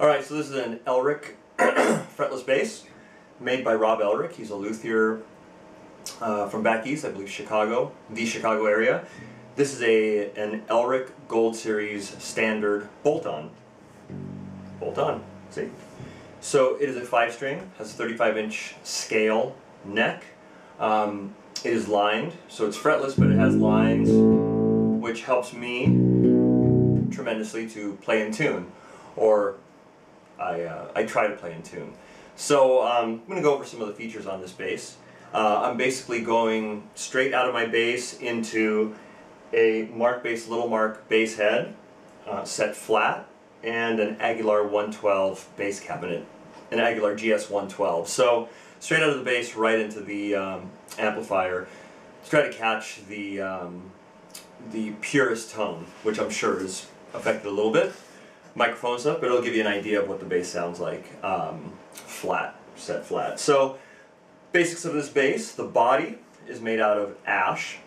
Alright, so this is an Elrick fretless bass made by Rob Elrick. He's a luthier from back east, I believe Chicago, the Chicago area. This is an Elrick Gold Series Standard bolt-on. Bolt-on, see? So it is a 5-string, has a 35-inch scale neck. It is lined, so it's fretless, but it has lines, which helps me tremendously to play in tune, or I try to play in tune. So I'm going to go over some of the features on this bass. I'm basically going straight out of my bass into a Mark bass, Little Mark bass head, set flat, and an Aguilar 112 bass cabinet, an Aguilar GS 112. So straight out of the bass, right into the amplifier, to try to catch the purest tone, which I'm sure is affected a little bit. Microphone stuff, but it'll give you an idea of what the bass sounds like flat, set flat. So basics of this bass: the body is made out of ash,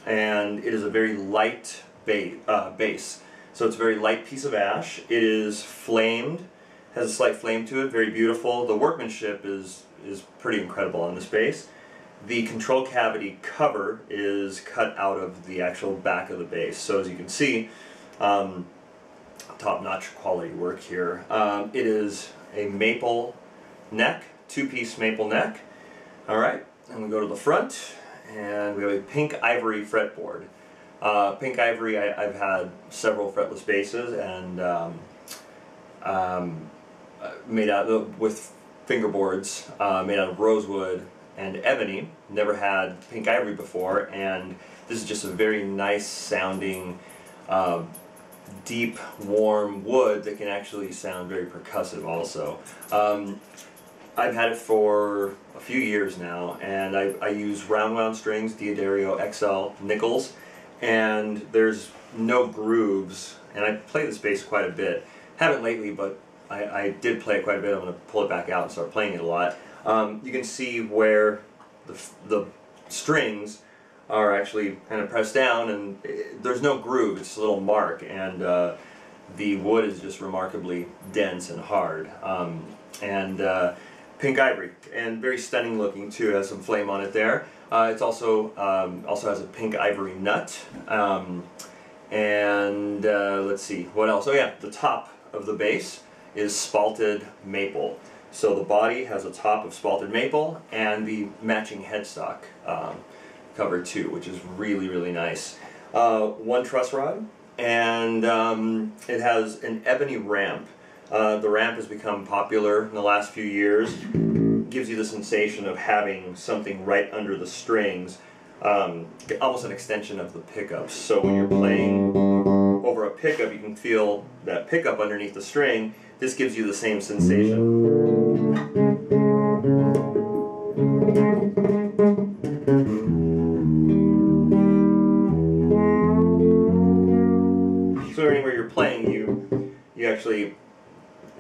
and it is a very light bass. So it's a very light piece of ash. It is flamed, has a slight flame to it, very beautiful. The workmanship is pretty incredible on this bass. The control cavity cover is cut out of the actual back of the bass. So as you can see, top-notch quality work here. It is a maple neck, 2-piece maple neck. Alright, and we go to the front, and we have a pink ivory fretboard. Pink ivory, I've had several fretless basses, and made out with fingerboards, made out of rosewood and ebony. Never had pink ivory before, and this is just a very nice sounding deep, warm wood that can actually sound very percussive also. I've had it for a few years now, and I use round wound strings, D'Addario XL nickels, and there's no grooves, and I play this bass quite a bit. Haven't lately, but I did play it quite a bit. I'm going to pull it back out and start playing it a lot. You can see where the strings are actually kind of pressed down, and there's no groove, it's a little mark, and the wood is just remarkably dense and hard. Pink ivory, and very stunning looking too, has some flame on it there. It's also has a pink ivory nut, let's see, what else? Oh yeah, the top of the bass is spalted maple. So the body has a top of spalted maple and the matching headstock cover too, which is really, really nice. One truss rod, and it has an ebony ramp. The ramp has become popular in the last few years. Gives you the sensation of having something right under the strings, almost an extension of the pickups. So when you're playing over a pickup, you can feel that pickup underneath the string. This gives you the same sensation. So anywhere you're playing, you actually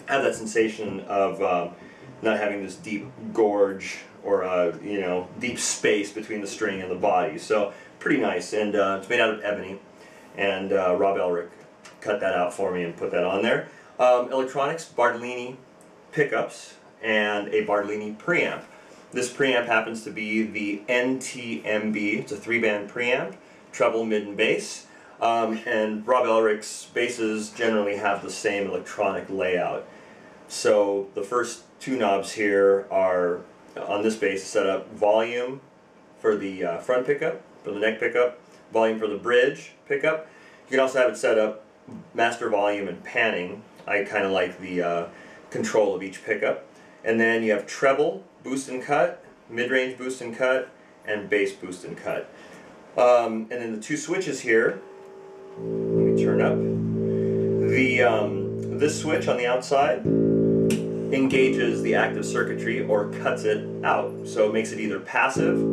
have that sensation of not having this deep gorge or deep space between the string and the body. So pretty nice, and it's made out of ebony, and Rob Elrick cut that out for me and put that on there. Electronics: Bartolini Pickups and a Bartolini preamp. This preamp happens to be the NTMB. It's a 3-band preamp, treble, mid, and bass. And Rob Elrick's basses generally have the same electronic layout. So the first two knobs here are, on this bass, set up volume for the front pickup, for the neck pickup, volume for the bridge pickup. You can also have it set up master volume and panning. I kind of like the control of each pickup. And then you have treble, boost and cut, mid-range boost and cut, and bass boost and cut. And then the two switches here, let me turn up. This switch on the outside engages the active circuitry or cuts it out. So it makes it either passive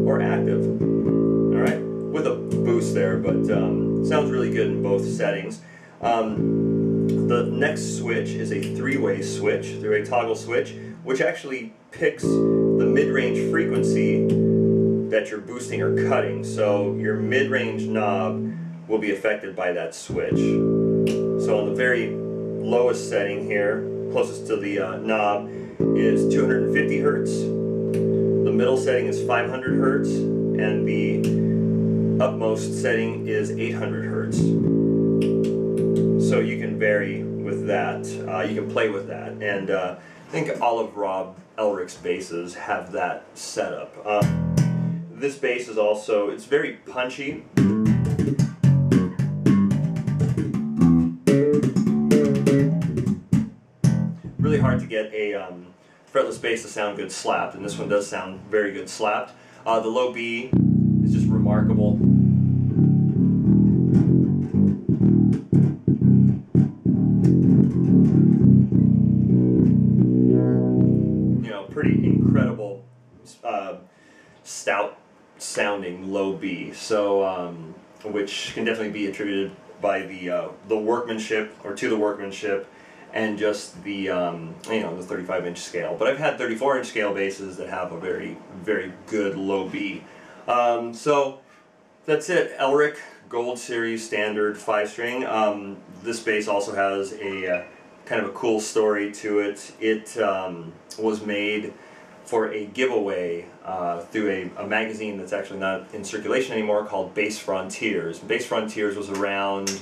or active. Alright, with a boost there, but sounds really good in both settings. The next switch is a 3-way switch, 3-way toggle switch, which actually picks the mid-range frequency that you're boosting or cutting. So your mid-range knob will be affected by that switch. So on the very lowest setting here, closest to the knob, is 250 hertz. The middle setting is 500 hertz, and the upmost setting is 800 hertz. So you can vary with that. You can play with that, and I think all of Rob Elrick's basses have that setup. This bass is also, it's very punchy. Really hard to get a fretless bass to sound good slapped, and this one does sound very good slapped. The low B is just remarkable. You know, pretty incredible, stout sounding low B. So, which can definitely be attributed by the workmanship, or to the workmanship, and just the you know, the 35-inch scale. But I've had 34-inch scale basses that have a very, very good low B. So that's it. Elrick Gold Series Standard 5-string. This bass also has a kind of a cool story to it. It was made for a giveaway through a magazine that's actually not in circulation anymore, called Bass Frontiers. Bass Frontiers was around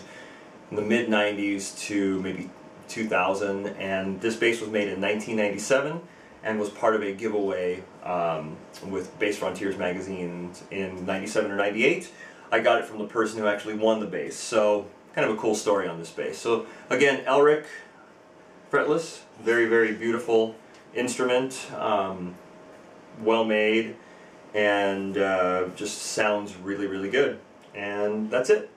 in the mid-90s to maybe 2000, and this bass was made in 1997 and was part of a giveaway with Bass Frontiers magazine in 97 or 98. I got it from the person who actually won the bass, so kind of a cool story on this bass. So again, Elrick fretless, very, very beautiful instrument, well made, and just sounds really, really good. And that's it.